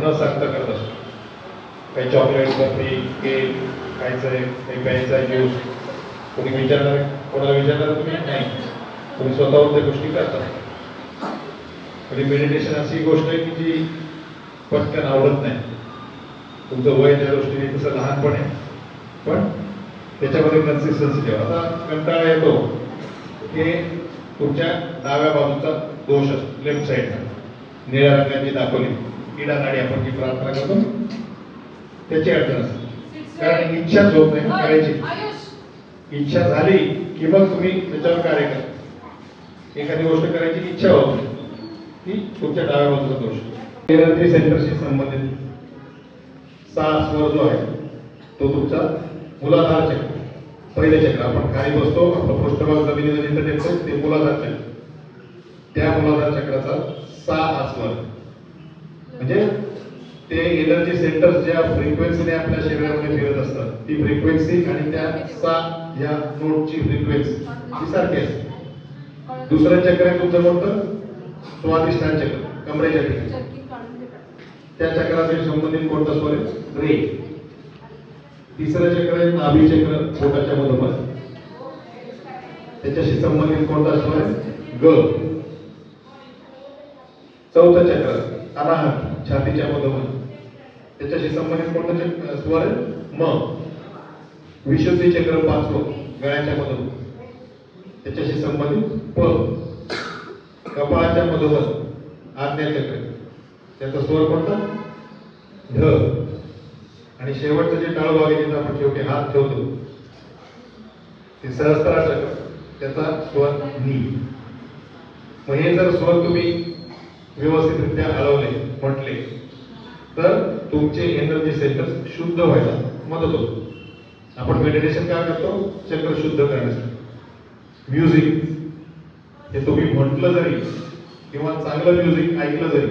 न सांगता करत असतो. काही चॉकलेट, बर्फी, केक खायचंय, काही प्यायचा ज्यूस, कोणी विचारणार, कोणाला विचारणार तुम्ही नाही, तुम्ही स्वतःहून त्या गोष्टी करता. आणि मेडिटेशन अशी गोष्ट आहे की जी पटकन आवडत नाही. तुमचं वय त्या दृष्टीने तसं लहानपण आहे, पण त्याच्यामध्ये कन्सिस्टन्सी ठेवा. आता कंटाळा येतो की तुमच्या डाव्या बाजूचा दोष असतो, लेफ्ट साईडचा निळ्या रंगाची दाखवली किडा नाडी आपण जी प्रार्थना करतो त्याची अडचण असते. कारण इच्छाच होत नाही करायची. इच्छा झाली की मग तुम्ही त्याच्यावर कार्य करा. एखादी गोष्ट करायची इच्छा होत नाही की तुमच्या डाव्या बाजूचा दोष. एनर्जी सेंटरशी संबंधित 6 स्वर जो आहे तो तुमचा मूलाधार चक्र, पहिले चक्र. आपण खाली बसतो, आपला पृष्ठभाग जमिनीला जिथं टेकतो ते मूलाधार चक्र. त्या मूलाधार चक्राचा 6 स्वर म्हणजे ते एनर्जी सेंटर्स ज्या फ्रिक्वेन्सीने आपल्या शरीरामध्ये फिरत असतात ती फ्रिक्वेन्सी आणि त्या 6 या नोटची फ्रिक्वेन्सी ती सारखी असते. दुसरं चक्र आहे तुमचं कोणतं? स्वादिष्ठान चक्र, कमरेच्या ठिकाणी. त्या चक्राशी संबंधित कोणता स्वर आहे? रे. तिसरं चक्र आहे नाभी चक्र, पोटाच्या मधोमध. त्याच्याशी संबंधित कोणता स्वर आहे? ग. चौथं चक्र अनाहत, छातीच्या मधोमध. त्याच्याशी संबंधित कोणता स्वर आहे? म. विशुद्धी चक्र 5वं, गळ्याच्या मधोमध. त्याच्याशी संबंधित प. कपाळाच्या मधोमध आज्ञा चक्र, त्याचा स्वर कोणता? ध. आणि शेवटचं जे टाळू भाग जिथं आपण शेवटी हात ठेवतो ते सहस्त्रार चक्र, त्याचा स्वर नी. मग हे जर स्वर तुम्ही व्यवस्थितरित्या हलवले, म्हटले तर तुमचे एनर्जी सेंटर शुद्ध व्हायला मदत होतो. आपण मेडिटेशन काय करतो? चक्र शुद्ध करण्यासाठी. म्युझिक हे तुम्ही म्हटलं जरी किंवा चांगलं म्युझिक ऐकलं जरी,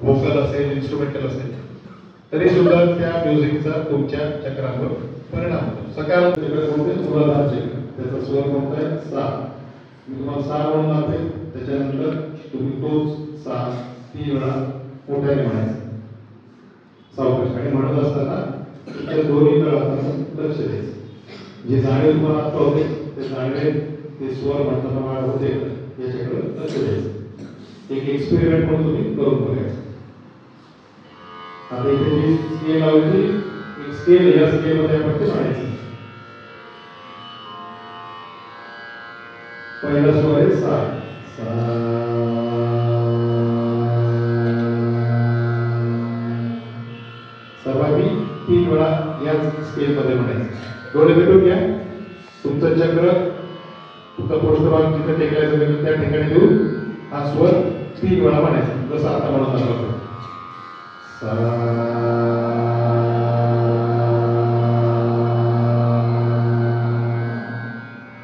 व्होकल असेल, इन्स्ट्रुमेंटल असेल, तरी सुद्धा त्या म्युझिकचा तुमच्या चक्रावर परिणाम होतो. सकारात्मक चक्र कोणते? मूलाधार चक्र, त्याचा स्वर कोणता आहे? सा. मी तुम्हाला सा म्हणून दाखवेन, त्याच्यानंतर तुम्ही तोच सा 3 वेळा मोठ्याने म्हणायचा सावकाश. आणि म्हणत असताना तुमच्या दोन्ही तळाला लक्ष द्यायचं. जे जाणीव तुम्हाला आता होते ते जाणीव ते स्वर म्हणताना वाढ होते याच्याकडे लक्ष द्यायचं. एक एक्सपेरिमेंट म्हणून तुम्ही करून बघायचं. आता इथे जी स्केल लावली एक स्केल, या स्केलमध्ये आपण ते म्हणायचं. पहिला स्वर आहे सा. सा. सर्वांनी 3 वेळा याच स्केलमध्ये म्हणायचं. डोळे मिटून घ्या. तुमचं चक्र, तुमचा पृष्ठभाग जिथे टेकलायचं त्या ठिकाणी देऊन हा स्वर 3 वेळा म्हणायचा, जसं आता म्हणत आलो.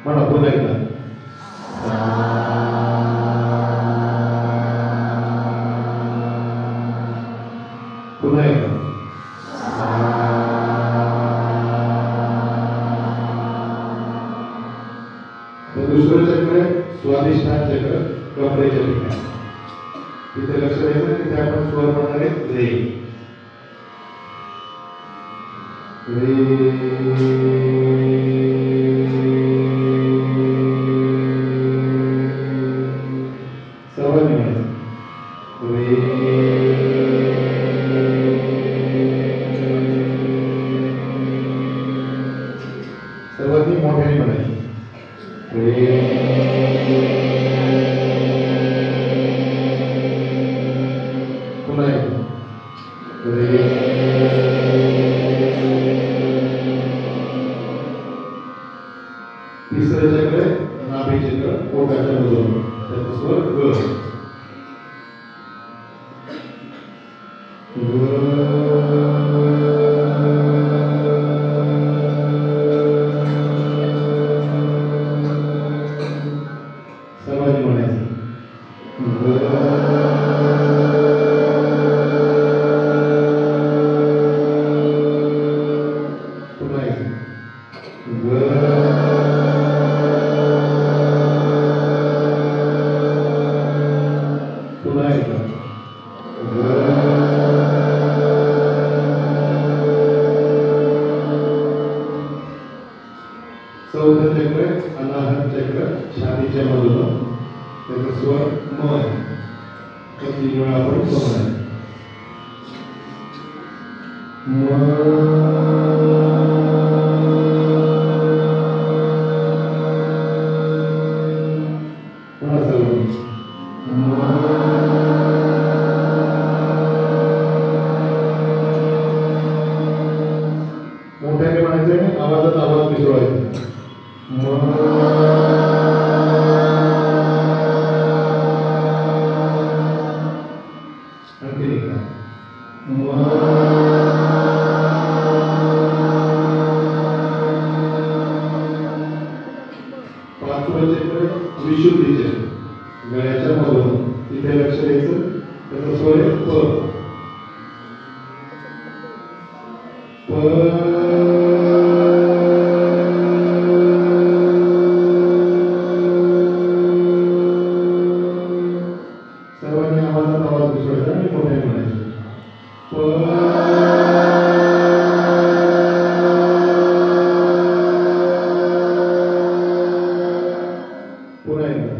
म्हणा पुन्हा एकदा. पुन्हा एकदा. दुसरं चक्र स्वादिष्ठान चक्र, कमरेच्या ठिकाणी. तिथे लक्ष द्यायचं. तिथे आपण स्वर म्हणणार आहे रे. सर्वांनी म्हणायचं सर्वांनी मोठ्याने म्हणायचं पुन्हा एकदा. तिसरं चक्र नाभी चक्र, पोटाच्या मधोमध, त्याचा स्वर ग. सर्वांनी म्हणायचं पुन्हा एकदा. पुन्हा एकदा. पुन्हा मोठ्याने म्हणायचं, आवाजात आवाज मिसळायचा. आणखी एकदा पाचवं विशुद्धीचे गळ्याच्या मधून तिथे लक्ष द्यायचं. त्याचा स्वर आहे प. सर्वांनी आवाजात आवाज मिसळायचा आणि मोठ्याने म्हणायचं पुन्हा एकदा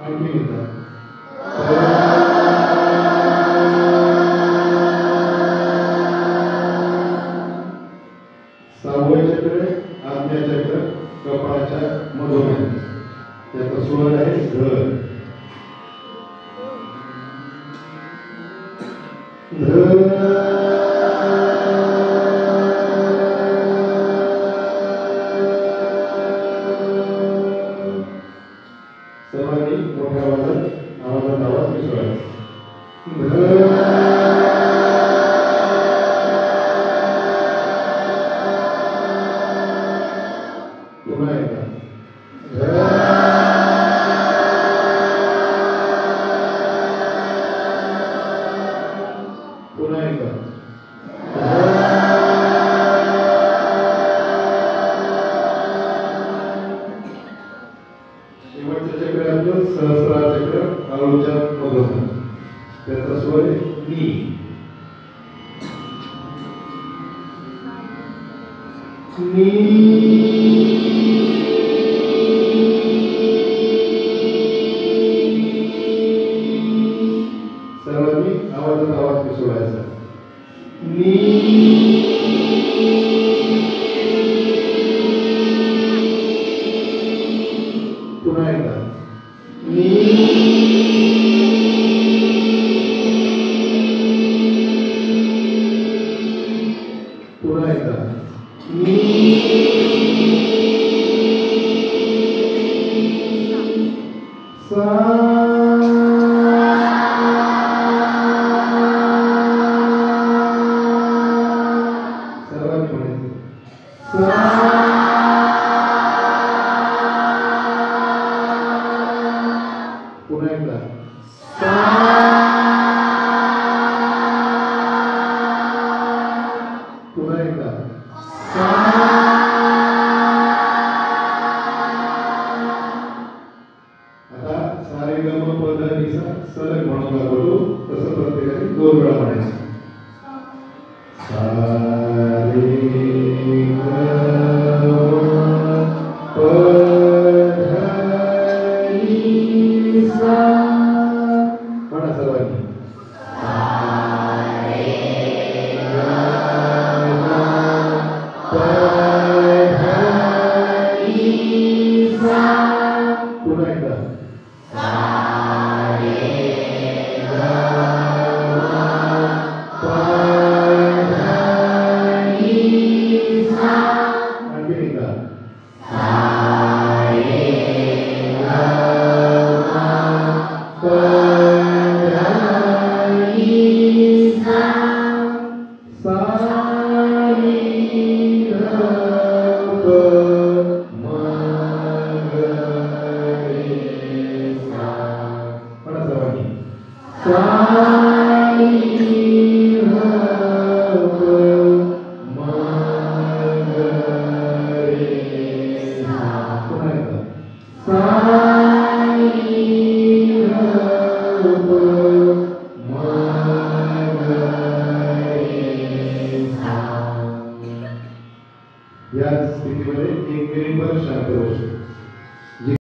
आणखी एकदा सहावं चक्र आज्ञाचक्र कपाळाच्या मधोमध. त्याचा स्वर आहे ध. सर्वांनी मोठ्या आवाजात आवाज मिसळायचा. पुन्हा एकदा पुन्हा एकदा शेवटचं चक्र आपलं सहस्रार चक्र आळूच्या मधून. त्याचा स्वर नी. सर्वांनी आवाजात आवाज मिसळायचा. पुन्हा एकदा पुन्हा एकदा सर्वांनी म्हणायचं पुन्हा एकदा पुन्हा एकदा आता सारे गम पद्धतीचा सलग म्हणून दाखवतो. तसं प्रत्येकाने 2 वेळा म्हणायचं. सारे म्हणा सर्वांनी. पुन्हा एकदा आणखी एकदा या स्थितीमध्ये एक मिनिट पण शांत बसू.